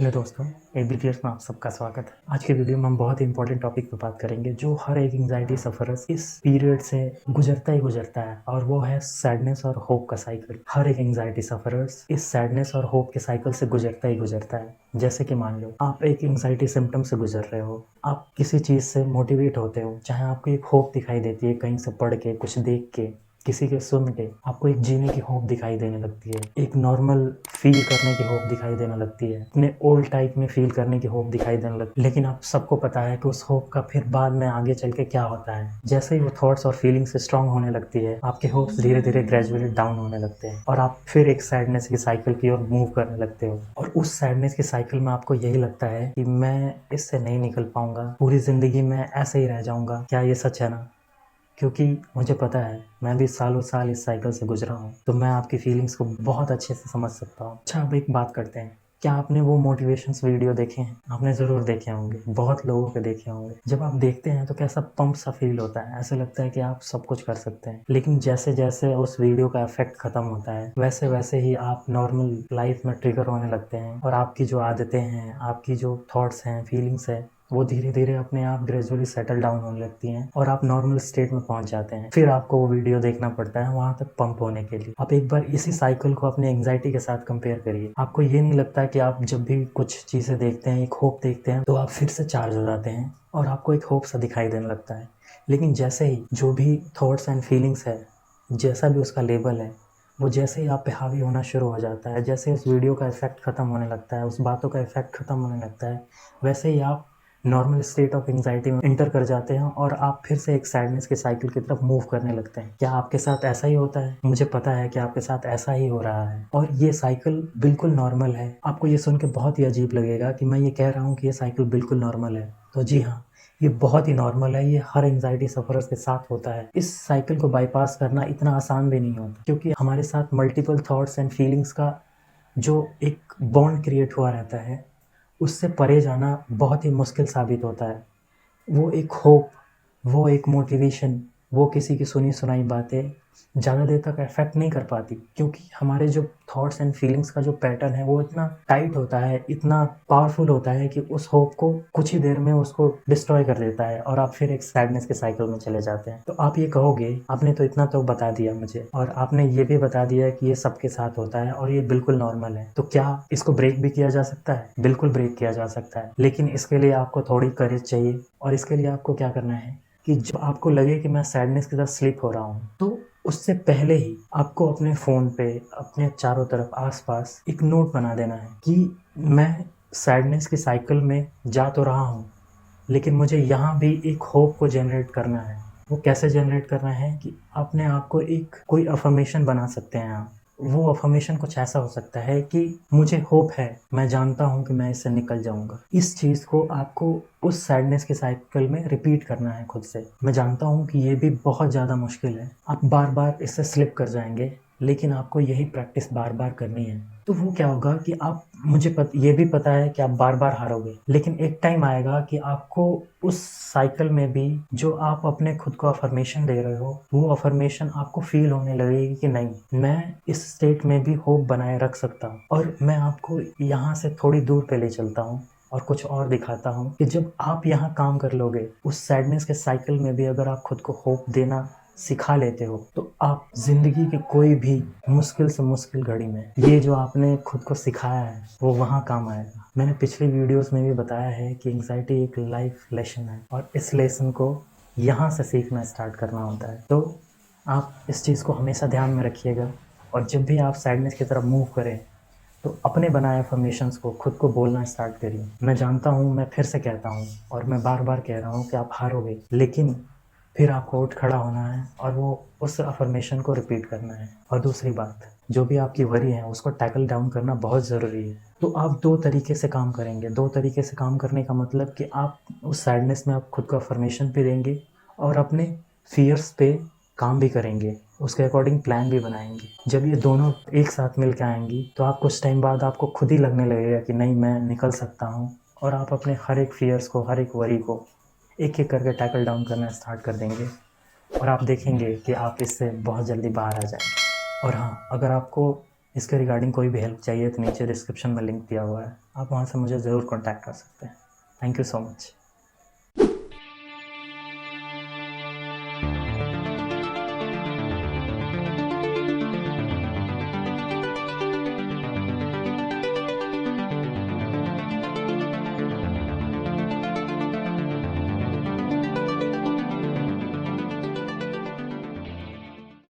Hello दोस्तों, ABPS में आप सबका स्वागत है। आज के वीडियो में हम बहुत ही इंपॉर्टेंट टॉपिक पे बात करेंगे जो हर एक एंग्जाइटी सफरर्स इस पीरियड से गुजरता ही गुजरता है, और वो है सैडनेस और होप का साइकिल। हर एक एंग्जाइटी सफरर्स इस सैडनेस और होप के साइकिल से गुजरता ही गुजरता है। जैसे कि मान लो आप एक एंग्जाइटी सिम्टम से गुजर रहे हो, आप किसी चीज़ से मोटिवेट होते हो, चाहे आपको एक होप दिखाई देती है कहीं से पढ़ के, कुछ देख के, किसी के सुन के आपको एक जीने की होप दिखाई देने लगती है, एक नॉर्मल फील करने की होप दिखाई देने लगती है, अपने ओल्ड टाइप में फील करने की होप दिखाई देने लगती है। लेकिन आप सबको पता है कि उस होप का फिर बाद में आगे चल के क्या होता है। जैसे ही वो थॉट्स और फीलिंग्स स्ट्रांग होने लगती है, आपके होप्स धीरे धीरे ग्रेजुअली डाउन होने लगते हैं और आप फिर एक सैडनेस की साइकिल की ओर मूव करने लगते हो। और उस सैडनेस की साइकिल में आपको यही लगता है कि मैं इससे नहीं निकल पाऊंगा, पूरी जिंदगी में ऐसे ही रह जाऊंगा। क्या ये सच है ना? क्योंकि मुझे पता है, मैं भी सालों साल इस साइकिल से गुजरा हूँ, तो मैं आपकी फीलिंग्स को बहुत अच्छे से समझ सकता हूँ। अच्छा, अब एक बात करते हैं, क्या आपने वो मोटिवेशंस वीडियो देखे हैं? आपने ज़रूर देखे होंगे, बहुत लोगों के देखे होंगे। जब आप देखते हैं तो कैसा पंप सा फील होता है, ऐसा लगता है कि आप सब कुछ कर सकते हैं। लेकिन जैसे जैसे उस वीडियो का इफेक्ट खत्म होता है, वैसे वैसे ही आप नॉर्मल लाइफ में ट्रिगर होने लगते हैं, और आपकी जो आदतें हैं, आपकी जो थॉट्स हैं, फीलिंग्स हैं, वो धीरे धीरे अपने आप ग्रेजुअली सेटल डाउन होने लगती हैं और आप नॉर्मल स्टेट में पहुंच जाते हैं। फिर आपको वो वीडियो देखना पड़ता है वहां तक पंप होने के लिए। आप एक बार इसी साइकिल को अपने एंग्जाइटी के साथ कंपेयर करिए। आपको ये नहीं लगता कि आप जब भी कुछ चीज़ें देखते हैं, एक होप देखते हैं, तो आप फिर से चार्ज हो जाते हैं और आपको एक होप सा दिखाई देने लगता है। लेकिन जैसे ही जो भी थॉट्स एंड फीलिंग्स है, जैसा भी उसका लेबल है, वो जैसे ही आप पे हावी होना शुरू हो जाता है, जैसे उस वीडियो का इफेक्ट खत्म होने लगता है, उस बातों का इफेक्ट खत्म होने लगता है, वैसे ही आप नॉर्मल स्टेट ऑफ एंग्जाइटी में इंटर कर जाते हैं और आप फिर से एक सैडनेस के साइकिल की तरफ मूव करने लगते हैं। क्या आपके साथ ऐसा ही होता है? मुझे पता है कि आपके साथ ऐसा ही हो रहा है, और ये साइकिल बिल्कुल नॉर्मल है। आपको ये सुन के बहुत ही अजीब लगेगा कि मैं ये कह रहा हूँ कि ये साइकिल बिल्कुल नॉर्मल है, तो जी हाँ, ये बहुत ही नॉर्मल है। ये हर एंग्जाइटी सफरर्स के साथ होता है। इस साइकिल को बाईपास करना इतना आसान भी नहीं होता, क्योंकि हमारे साथ मल्टीपल थॉट्स एंड फीलिंग्स का जो एक बॉन्ड क्रिएट हुआ रहता है, उससे परे जाना बहुत ही मुश्किल साबित होता है। वो एक होप, वो एक मोटिवेशन, वो किसी की सुनी सुनाई बातें ज़्यादा देर तक इफेक्ट नहीं कर पाती, क्योंकि हमारे जो थॉट्स एंड फीलिंग्स का जो पैटर्न है वो इतना टाइट होता है, इतना पावरफुल होता है कि उस होप को कुछ ही देर में उसको डिस्ट्रॉय कर देता है और आप फिर एक सैडनेस के साइकिल में चले जाते हैं। तो आप ये कहोगे, आपने तो इतना तो बता दिया मुझे, और आपने ये भी बता दिया कि ये सबके साथ होता है और ये बिल्कुल नॉर्मल है, तो क्या इसको ब्रेक भी किया जा सकता है? बिल्कुल ब्रेक किया जा सकता है, लेकिन इसके लिए आपको थोड़ी करेज चाहिए। और इसके लिए आपको क्या करना है कि जब आपको लगे कि मैं सैडनेस की तरफ स्लिप हो रहा हूँ, तो उससे पहले ही आपको अपने फ़ोन पे, अपने चारों तरफ आसपास एक नोट बना देना है कि मैं सैडनेस की साइकिल में जा तो रहा हूँ, लेकिन मुझे यहाँ भी एक होप को जनरेट करना है। वो कैसे जनरेट करना है कि अपने आप को एक कोई अफर्मेशन बना सकते हैं आप। वो अफर्मेशन कुछ ऐसा हो सकता है कि मुझे होप है, मैं जानता हूँ कि मैं इससे निकल जाऊँगा। इस चीज़ को आपको उस सैडनेस के साइकिल में रिपीट करना है खुद से। मैं जानता हूँ कि ये भी बहुत ज़्यादा मुश्किल है, आप बार बार इससे स्लिप कर जाएंगे, लेकिन आपको यही प्रैक्टिस बार बार करनी है। तो वो क्या होगा कि आप, ये भी पता है कि आप बार बार हारोगे, लेकिन एक टाइम आएगा कि आपको उस साइकिल में भी जो आप अपने खुद को अफर्मेशन दे रहे हो, वो अफर्मेशन आपको फील होने लगेगी कि नहीं, मैं इस स्टेट में भी होप बनाए रख सकता हूँ। और मैं आपको यहाँ से थोड़ी दूर पे ले चलता हूँ और कुछ और दिखाता हूँ कि जब आप यहाँ काम कर लोगे, उस सैडनेस के साइकिल में भी अगर आप खुद को होप देना सिखा लेते हो, तो आप जिंदगी के कोई भी मुश्किल से मुश्किल घड़ी में ये जो आपने खुद को सिखाया है वो वहाँ काम आएगा। मैंने पिछली वीडियोस में भी बताया है कि एंग्जाइटी एक लाइफ लेसन है, और इस लेसन को यहाँ से सीखना स्टार्ट करना होता है। तो आप इस चीज़ को हमेशा ध्यान में रखिएगा, और जब भी आप सैडनेस की तरफ मूव करें, तो अपने बनाए अफर्मेशंस को खुद को बोलना स्टार्ट करिए। मैं जानता हूँ, मैं फिर से कहता हूँ, और मैं बार बार कह रहा हूँ कि आप हारोगे, लेकिन फिर आपको उठ खड़ा होना है और वो उस अफर्मेशन को रिपीट करना है। और दूसरी बात, जो भी आपकी वरी है उसको टैकल डाउन करना बहुत ज़रूरी है। तो आप दो तरीके से काम करेंगे। दो तरीके से काम करने का मतलब कि आप उस सैडनेस में आप खुद को अफर्मेशन भी देंगे और अपने फियर्स पे काम भी करेंगे, उसके अकॉर्डिंग प्लान भी बनाएंगे। जब ये दोनों एक साथ मिल के आएंगी, तो आप कुछ टाइम बाद आपको खुद ही लगने लगेगा कि नहीं, मैं निकल सकता हूँ, और आप अपने हर एक फियर्स को, हर एक वरी को एक एक करके टैकल डाउन करना स्टार्ट कर देंगे, और आप देखेंगे कि आप इससे बहुत जल्दी बाहर आ जाएंगे। और हाँ, अगर आपको इसके रिगार्डिंग कोई भी हेल्प चाहिए तो नीचे डिस्क्रिप्शन में लिंक दिया हुआ है, आप वहाँ से मुझे ज़रूर कॉन्टैक्ट कर सकते हैं। Thank you so much.